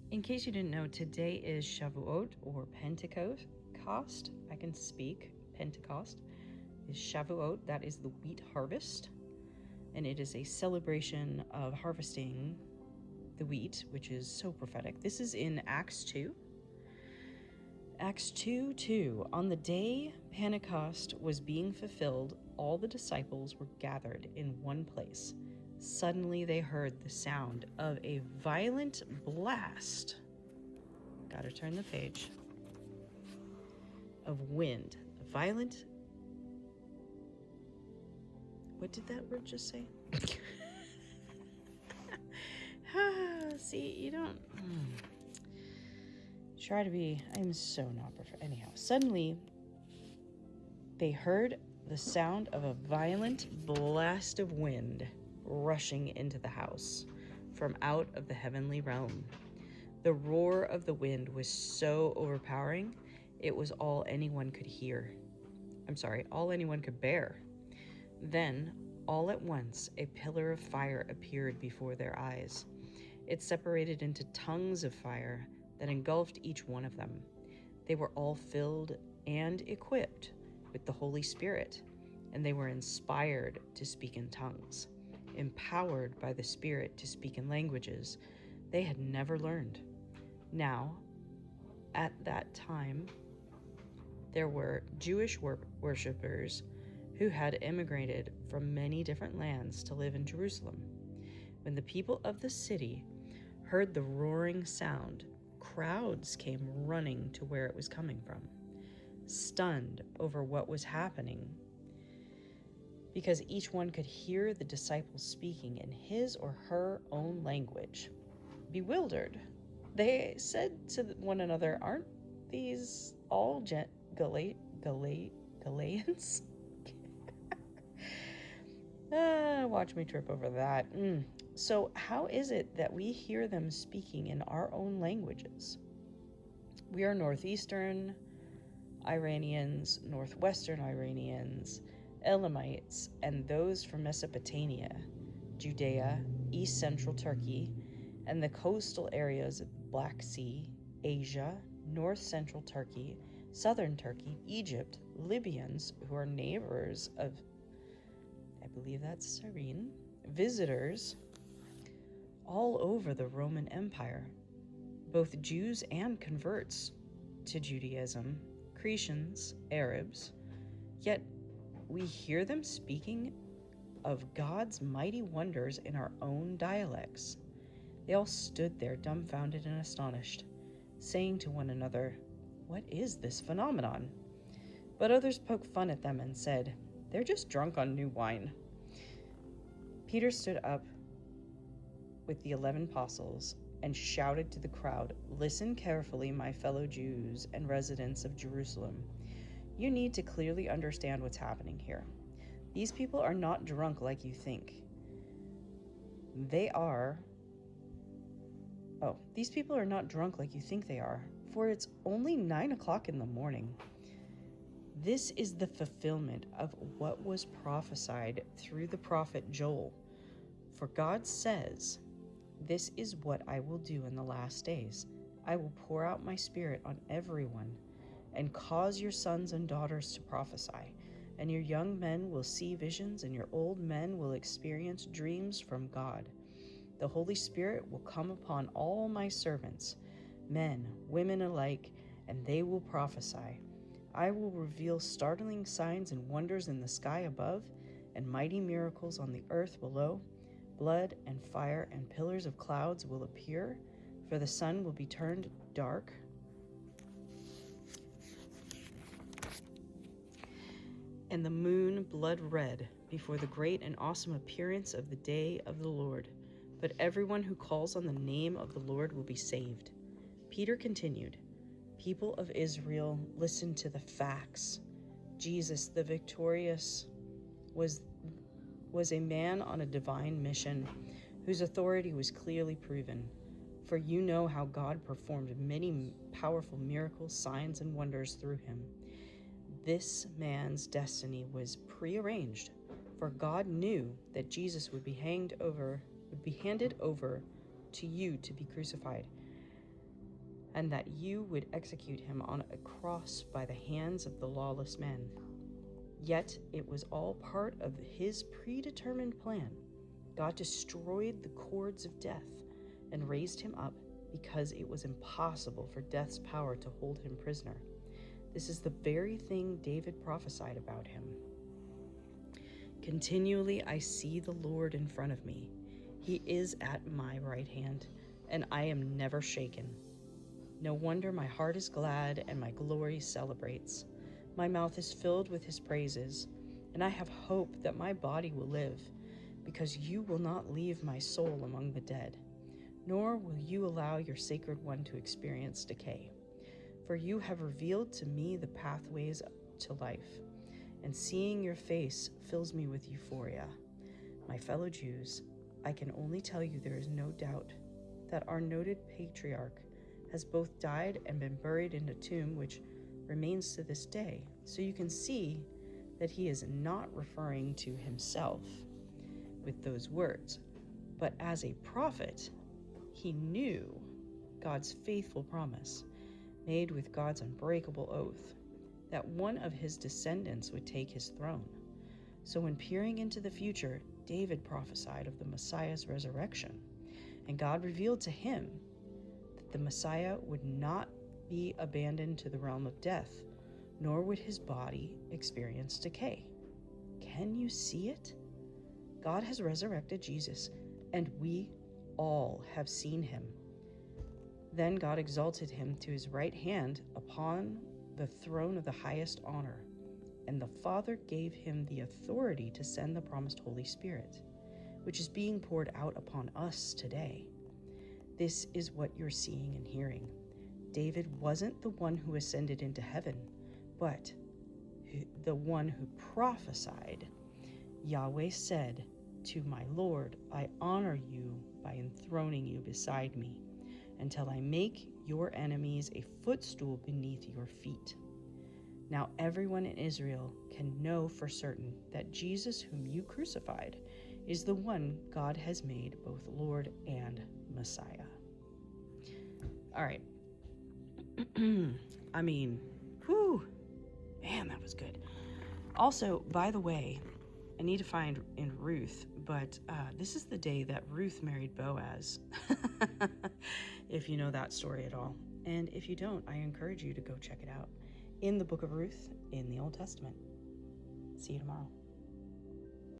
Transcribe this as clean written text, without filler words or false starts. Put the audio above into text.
In case you didn't know, today is Shavuot or Pentecost. I can speak. Pentecost is Shavuot. That is the wheat harvest. And it is a celebration of harvesting the wheat, which is so prophetic. This is in Acts 2. Acts 2:2. On the day Pentecost was being fulfilled, all the disciples were gathered in one place. Suddenly they heard the sound of a violent blast. Gotta turn the page. Of wind. Violent. What did that word just say? See, you don't. Try to be. I'm so not perfect. Anyhow, suddenly they heard the sound of a violent blast of wind rushing into the house from out of the heavenly realm. The roar of the wind was so overpowering, it was all anyone could hear. All anyone could bear. Then, all at once, a pillar of fire appeared before their eyes. It separated into tongues of fire that engulfed each one of them. They were all filled and equipped with the Holy Spirit, and they were inspired to speak in tongues, empowered by the Spirit to speak in languages they had never learned. Now, at that time, there were Jewish worshippers who had immigrated from many different lands to live in Jerusalem. When the people of the city heard the roaring sound, crowds came running to where it was coming from, stunned over what was happening, because each one could hear the disciples speaking in his or her own language. Bewildered, they said to one another, "Aren't these all Galileans?" Watch me trip over that. So how is it that we hear them speaking in our own languages? We are northeastern Iranians, northwestern Iranians, Elamites, and those from Mesopotamia, Judea, east central Turkey, and the coastal areas of the Black Sea, Asia, north central Turkey, southern Turkey, Egypt, Libyans, who are neighbors of, I believe that's Cyrene, visitors all over the Roman Empire, both Jews and converts to Judaism, Cretans, Arabs, yet we hear them speaking of God's mighty wonders in our own dialects. They all stood there dumbfounded and astonished, saying to one another, "What is this phenomenon?" But others poked fun at them and said, "They're just drunk on new wine." Peter stood up with the 11 apostles and shouted to the crowd, "Listen carefully, my fellow Jews and residents of Jerusalem. You need to clearly understand what's happening here. These people are not drunk like you think. These people are not drunk like you think they are, for it's only 9 o'clock in the morning. This is the fulfillment of what was prophesied through the prophet Joel. For God says, 'This is what I will do in the last days. I will pour out my spirit on everyone and cause your sons and daughters to prophesy, and your young men will see visions, and your old men will experience dreams from God. The Holy Spirit will come upon all my servants, men, women alike, and they will prophesy. I will reveal startling signs and wonders in the sky above, and mighty miracles on the earth below. Blood and fire and pillars of clouds will appear, for the sun will be turned dark, and the moon blood red before the great and awesome appearance of the day of the Lord. But everyone who calls on the name of the Lord will be saved." Peter continued, "People of Israel, listen to the facts. Jesus, the victorious, was a man on a divine mission whose authority was clearly proven. For you know how God performed many powerful miracles, signs, and wonders through him. This man's destiny was prearranged, for God knew that Jesus would be handed over to you to be crucified. and that you would execute him on a cross by the hands of the lawless men. Yet it was all part of his predetermined plan. God destroyed the cords of death and raised him up because it was impossible for death's power to hold him prisoner. This is the very thing David prophesied about him. Continually I see the Lord in front of me. He is at my right hand, and I am never shaken. No wonder my heart is glad and my glory celebrates. My mouth is filled with his praises, and I have hope that my body will live, because you will not leave my soul among the dead, nor will you allow your sacred one to experience decay. For you have revealed to me the pathways to life, and seeing your face fills me with euphoria. My fellow Jews, I can only tell you there is no doubt that our noted patriarch has both died and been buried in a tomb which remains to this day. So you can see that he is not referring to himself with those words, but as a prophet, he knew God's faithful promise, made with God's unbreakable oath, that one of his descendants would take his throne. So when peering into the future, David prophesied of the Messiah's resurrection, and God revealed to him that the Messiah would not be abandoned to the realm of death, nor would his body experience decay. Can you see it? God has resurrected Jesus, and we all have seen him. Then God exalted him to his right hand upon the throne of the highest honor, and the Father gave him the authority to send the promised Holy Spirit, which is being poured out upon us today. This is what you're seeing and hearing. David wasn't the one who ascended into heaven, but the one who prophesied. Yahweh said, "To my Lord, I honor you by enthroning you beside me, until I make your enemies a footstool beneath your feet." Now everyone in Israel can know for certain that Jesus, whom you crucified, is the one God has made both Lord and Messiah. All right. I mean, whew, man, that was good. Also, by the way, I need to find in Ruth, but this is the day that Ruth married Boaz, if you know that story at all. And if you don't, I encourage you to go check it out in the book of Ruth in the Old Testament. See you tomorrow.